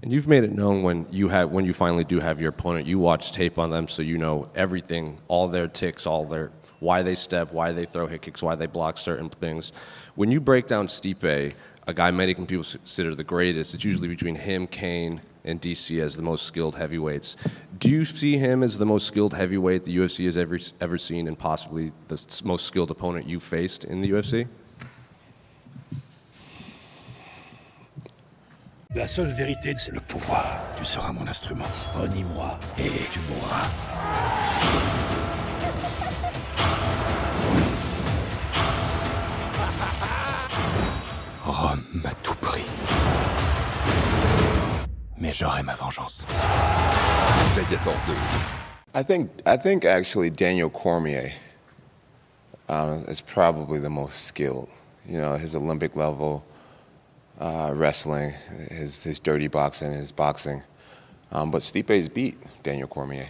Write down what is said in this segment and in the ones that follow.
And you've made it known when you finally do have your opponent, you watch tape on them so you know everything, all their ticks, why they step, why they throw hit kicks, why they block certain things. When you break down Stipe, a guy many people consider the greatest, it's usually between him, Kane, and DC as the most skilled heavyweights. Do you see him as the most skilled heavyweight the UFC has ever seen and possibly the most skilled opponent you've faced in the UFC? La seule vérité, c'est le pouvoir. Tu seras mon instrument. Renie-moi et tu mourras. Rome m'a tout pris. Mais j'aurai ma vengeance. Gladiator 2. I think actually Daniel Cormier is probably the most skilled. You know, his Olympic level wrestling, his dirty boxing, his boxing. But Stipe's beat Daniel Cormier.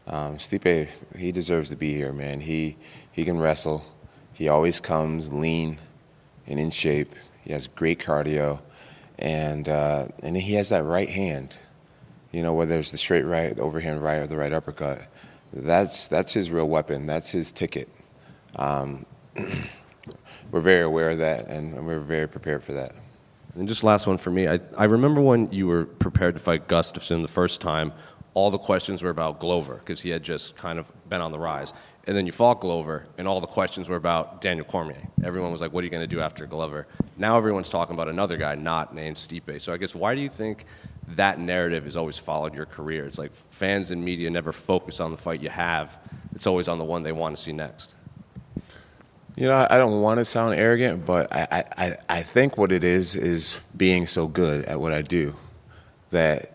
Stipe, he deserves to be here, man. He can wrestle. He always comes lean and in shape. He has great cardio, and he has that right hand. You know, whether it's the straight right, the overhand right, or the right uppercut, that's his real weapon. That's his ticket. We're very aware of that, and we're very prepared for that. And just last one for me. I remember when you were prepared to fight Gustafsson the first time, all the questions were about Glover because he had just kind of been on the rise. And then you fought Glover, and all the questions were about Daniel Cormier. Everyone was like, what are you going to do after Glover? Now everyone's talking about another guy not named Stipe. So I guess why do you think that narrative has always followed your career? It's like fans and media never focus on the fight you have. It's always on the one they want to see next. You know, I don't want to sound arrogant, but I think what it is being so good at what I do that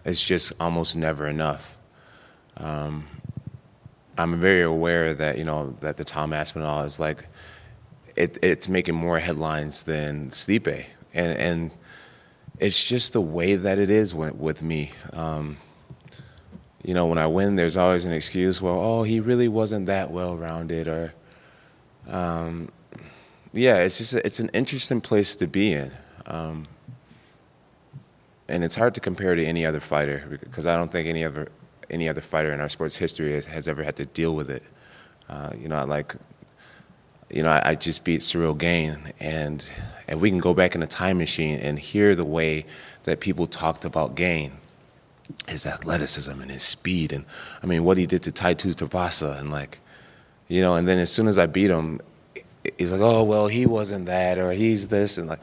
it's just almost never enough. I'm very aware that, you know, that the Tom Aspinall is like, it's making more headlines than Stipe. And it's just the way that it is with me. You know, when I win, there's always an excuse. Well, oh, he really wasn't that well-rounded, or, yeah, it's an interesting place to be in, and it's hard to compare to any other fighter because I don't think any other fighter in our sports history has ever had to deal with it. You know, I just beat Cyril Gane, and we can go back in a time machine and hear the way that people talked about Gane. His athleticism and his speed, and I mean what he did to Taitu Tavasa, and like, you know, and then as soon as I beat him, he's like, oh well, he wasn't that, or he's this, and like,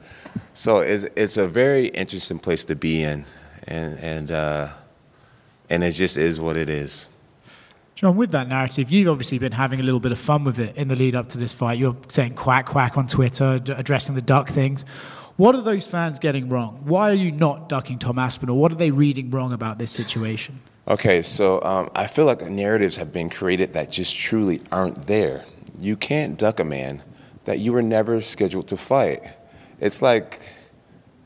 so it's a very interesting place to be in, and it just is what it is. John, with that narrative, you've obviously been having a little bit of fun with it in the lead up to this fight. You're saying quack quack on Twitter, addressing the duck things. What are those fans getting wrong? Why are you not ducking Tom Aspinall? What are they reading wrong about this situation? Okay, so I feel like narratives have been created that just truly aren't there. You can't duck a man that you were never scheduled to fight. It's like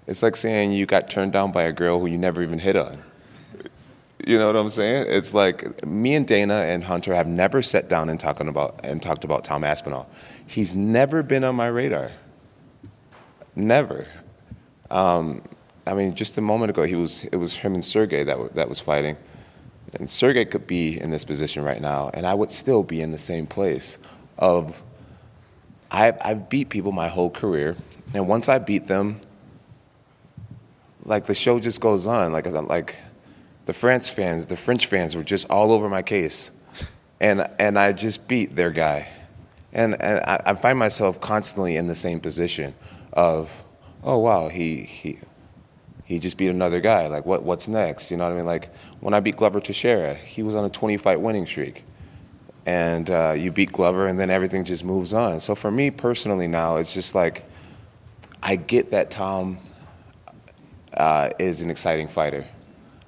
saying you got turned down by a girl who you never even hit on. You know what I'm saying? It's like me and Dana and Hunter have never sat down and talked about Tom Aspinall. He's never been on my radar. Never. I mean, just a moment ago, it was him and Sergey that was fighting, and Sergey could be in this position right now, and I would still be in the same place. I've beat people my whole career, and once I beat them, like the show just goes on. Like the French fans were just all over my case, and I just beat their guy, and I find myself constantly in the same position of, oh wow, he just beat another guy. Like what's next? You know what I mean? Like when I beat Glover Teixeira, he was on a 20-fight winning streak, and you beat Glover, and then everything just moves on. So for me personally now, it's just like I get that Tom is an exciting fighter.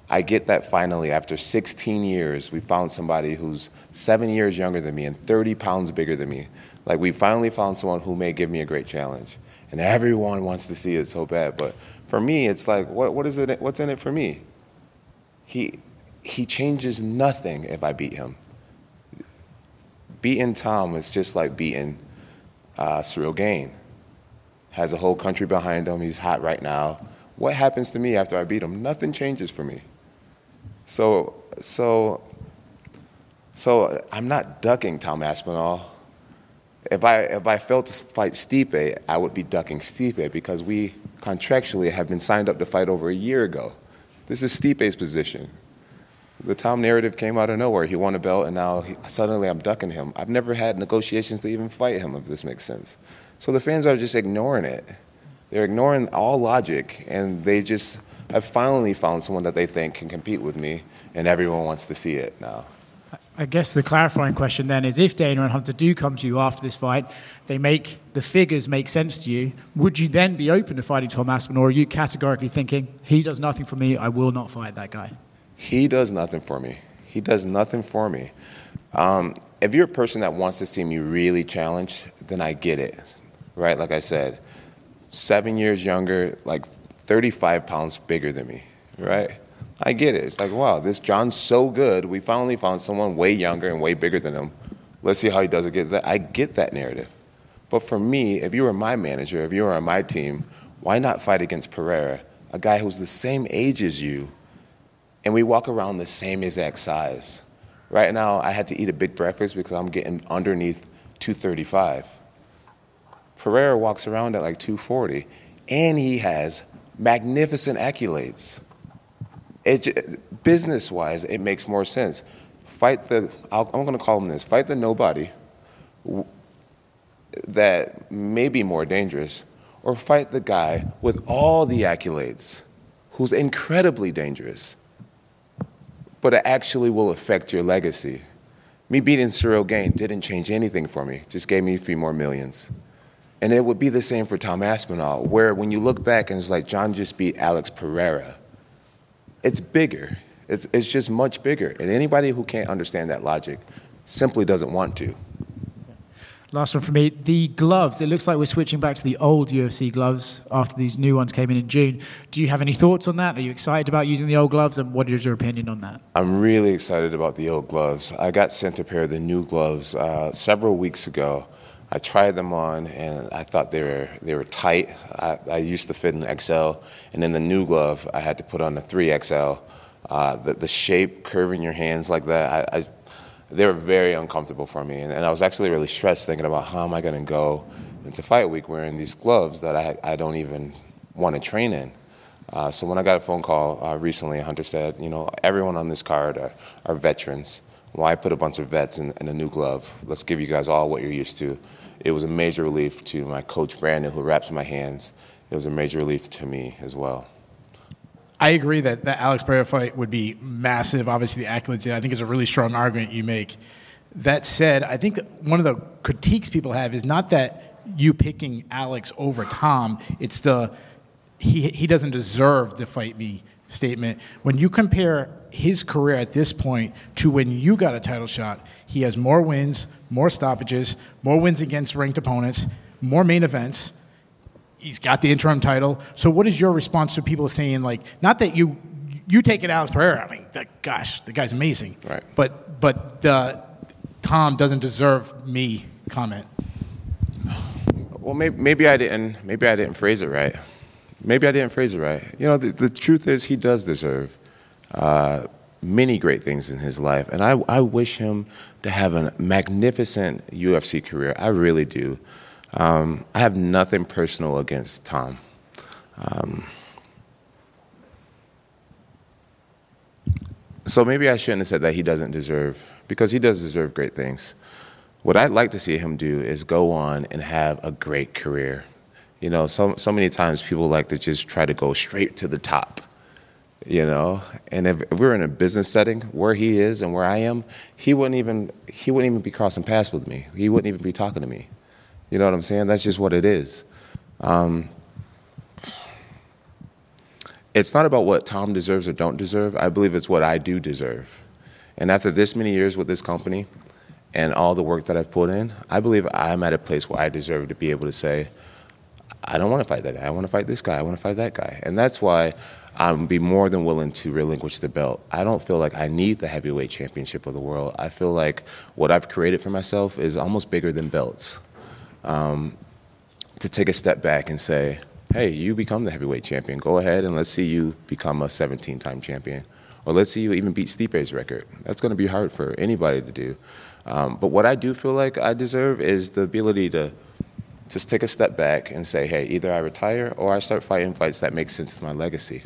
I get that finally after 16 years we found somebody who's 7 years younger than me and 30 pounds bigger than me. Like we finally found someone who may give me a great challenge. And everyone wants to see it so bad, but for me, it's like, what is it? What's in it for me? He changes nothing if I beat him. Beating Tom is just like beating Cyril Gane. Has a whole country behind him. He's hot right now. What happens to me after I beat him? Nothing changes for me. So I'm not ducking Tom Aspinall. If I failed to fight Stipe, I would be ducking Stipe because we contractually have been signed up to fight over a year ago. This is Stipe's position. The Tom narrative came out of nowhere. He won a belt, and now suddenly I'm ducking him. I've never had negotiations to even fight him, if this makes sense. So the fans are just ignoring it. They're ignoring all logic, and they just have finally found someone that they think can compete with me, and everyone wants to see it now. I guess the clarifying question then is, if Dana and Hunter do come to you after this fight, the figures make sense to you, would you then be open to fighting Tom Aspinall, or are you categorically thinking, he does nothing for me, I will not fight that guy? He does nothing for me. He does nothing for me. If you're a person that wants to see me really challenged, then I get it, right? Like I said, 7 years younger, like 35 pounds bigger than me, right? I get it. It's like, wow, this John's so good. We finally found someone way younger and way bigger than him. Let's see how he does against that. I get that narrative. But for me, if you were my manager, if you were on my team, why not fight against Pereira, a guy who's the same age as you, and we walk around the same exact size? Right now, I had to eat a big breakfast because I'm getting underneath 235. Pereira walks around at like 240, and he has magnificent accolades. Business-wise, it makes more sense. I'm going to call him this, fight the nobody that may be more dangerous, or fight the guy with all the accolades who's incredibly dangerous, but it actually will affect your legacy. Me beating Cyril Gane didn't change anything for me, just gave me a few more millions. And it would be the same for Tom Aspinall, where when you look back and it's like, John just beat Alex Pereira. It's bigger. It's just much bigger. And anybody who can't understand that logic simply doesn't want to. Last one for me. The gloves. It looks like we're switching back to the old UFC gloves after these new ones came in June. Do you have any thoughts on that? Are you excited about using the old gloves? And what is your opinion on that? I'm really excited about the old gloves. I got sent a pair of the new gloves several weeks ago. I tried them on, and I thought they were tight. I used to fit in XL, and then the new glove, I had to put on the 3XL. The shape, curving your hands like that, they were very uncomfortable for me. And I was actually really stressed thinking about how am I going to go into fight week wearing these gloves that I don't even want to train in. So when I got a phone call recently, Hunter said, everyone on this card are veterans. Why put a bunch of vets in a new glove? Let's give you guys all what you're used to. It was a major relief to my coach, Brandon, who wraps my hands. It was a major relief to me as well. I agree that the Alex Pereira fight would be massive. Obviously, the accolades, I think, is a really strong argument you make. That said, I think one of the critiques people have is not that you picking Alex over Tom. It's he doesn't deserve to fight me statement. When you compare his career at this point to when you got a title shot, he has more wins, more stoppages, more wins against ranked opponents, more main events. He's got the interim title. So what is your response to people saying, like, not that you take it Alex Pereira, I mean, the guy's amazing. Right. But Tom doesn't deserve me comment. Well, maybe I didn't phrase it right. Maybe I didn't phrase it right. The truth is he does deserve many great things in his life, and I wish him to have a magnificent UFC career. I really do. I have nothing personal against Tom. So maybe I shouldn't have said that he doesn't deserve, because he does deserve great things. What I'd like to see him do is go on and have a great career. So many times people like to just try to go straight to the top, And if we're in a business setting where he is and where I am, he wouldn't even be crossing paths with me. He wouldn't even be talking to me. You know what I'm saying? That's just what it is. It's not about what Tom deserves or don't deserve. I believe it's what I do deserve. And after this many years with this company and all the work that I've put in, I believe I'm at a place where I deserve to be able to say, I don't want to fight that guy. I want to fight this guy. I want to fight that guy. And that's why I'm be more than willing to relinquish the belt. I don't feel like I need the heavyweight championship of the world. I feel like what I've created for myself is almost bigger than belts. To take a step back and say, hey, you become the heavyweight champion. Go ahead and let's see you become a 17-time champion. Or let's see you even beat Stipe's record. That's going to be hard for anybody to do. But what I do feel like I deserve is the ability to just take a step back and say, hey, either I retire or I start fighting fights that make sense to my legacy.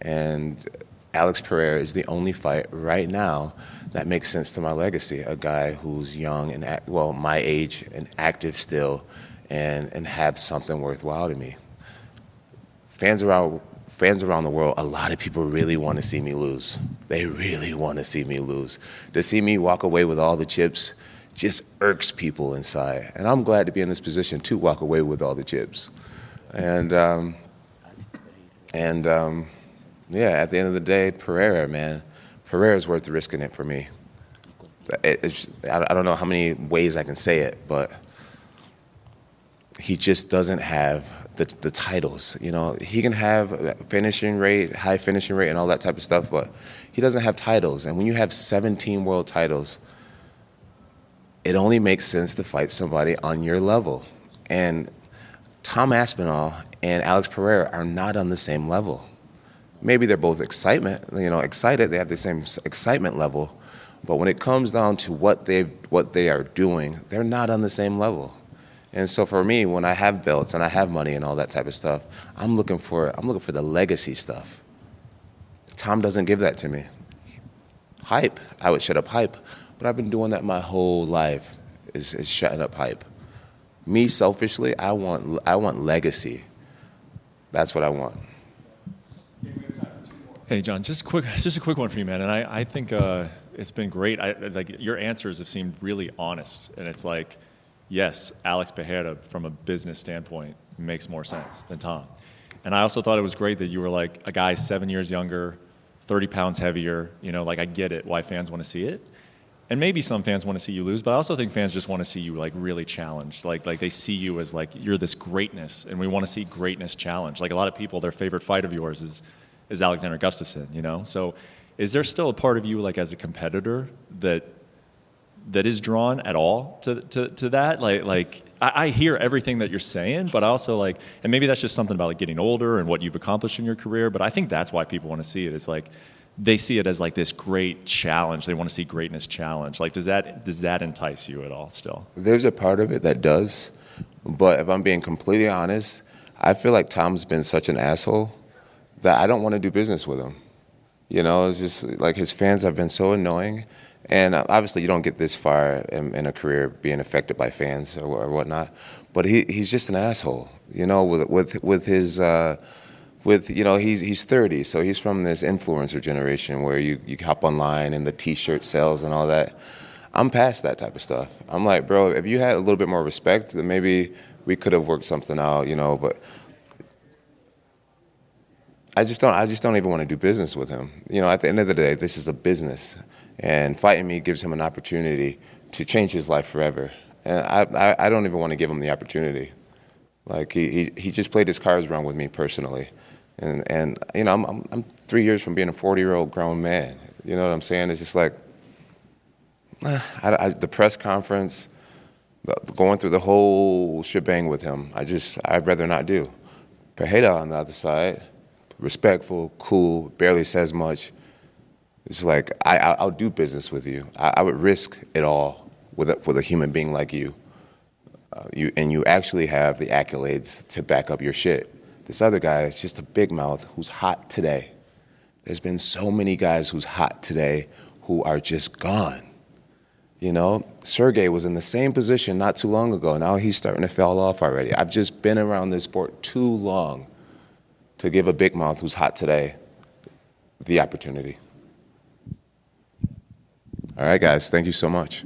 And Alex Pereira is the only fight right now that makes sense to my legacy. A guy who's young and, well, my age and active still and have something worthwhile to me. Fans around the world, a lot of people really want to see me lose. They really want to see me lose. To see me walk away with all the chips just irks people inside. And I'm glad to be in this position to walk away with all the chips. And yeah, at the end of the day, Pereira, man, Pereira's worth risking it for me. I don't know how many ways I can say it, but he just doesn't have the titles. You know, he can have finishing rate, high finishing rate and all that type of stuff, but he doesn't have titles. And when you have 17 world titles, it only makes sense to fight somebody on your level. And Tom Aspinall and Alex Pereira are not on the same level. Maybe they're both excited, they have the same excitement level, but when it comes down to what they are doing, they're not on the same level. And so for me, when I have belts and I have money and all that type of stuff, I'm looking for the legacy stuff. Tom doesn't give that to me. Hype, I would shut up hype, but I've been doing that my whole life, is shutting up hype. Me, selfishly, I want legacy. That's what I want. Hey, John, just a quick one for you, man. And I think it's been great. Like your answers have seemed really honest, and it's like, yes, Alex Pereira, from a business standpoint, makes more sense than Tom. And I also thought it was great that you were like a guy 7 years younger, 30 pounds heavier. You know, like I get it, why fans want to see it. And maybe some fans want to see you lose, but I also think fans just want to see you like really challenged. Like they see you as like you're this greatness, and we want to see greatness challenged. Like a lot of people, their favorite fight of yours is Alexander Gustafsson, you know? So is there still a part of you, like as a competitor, that is drawn at all to that? Like I hear everything that you're saying, but I also like, and maybe that's just something about like getting older and what you've accomplished in your career, but I think that's why people want to see it. It's like they see it as like this great challenge. They want to see greatness challenge. Like does that entice you at all still? There's a part of it that does, but if I'm being completely honest, I feel like Tom's been such an asshole that I don't want to do business with him. You know, it's just like his fans have been so annoying. And obviously you don't get this far in a career being affected by fans or whatnot. But he's just an asshole, you know, with his, you know, he's 30, so he's from this influencer generation where you hop online and the T-shirt sales and all that. I'm past that type of stuff. I'm like, bro, if you had a little bit more respect, then maybe we could have worked something out, you know, but I just don't even want to do business with him. You know, at the end of the day, this is a business, and fighting me gives him an opportunity to change his life forever. And I don't even want to give him the opportunity. Like he just played his cards wrong with me personally, and you know I'm 3 years from being a 40-year-old grown man. You know what I'm saying? It's just like the press conference, going through the whole shebang with him. I'd rather not do. Pereira on the other side, respectful, cool, barely says much. It's like, I'll do business with you. I would risk it all with a human being like you. You actually have the accolades to back up your shit. This other guy is just a big mouth who's hot today. There's been so many guys who's hot today who are just gone. You know, Sergey was in the same position not too long ago. Now he's starting to fall off already. I've just been around this sport too long to give a big mouth who's hot today the opportunity. All right, guys, thank you so much.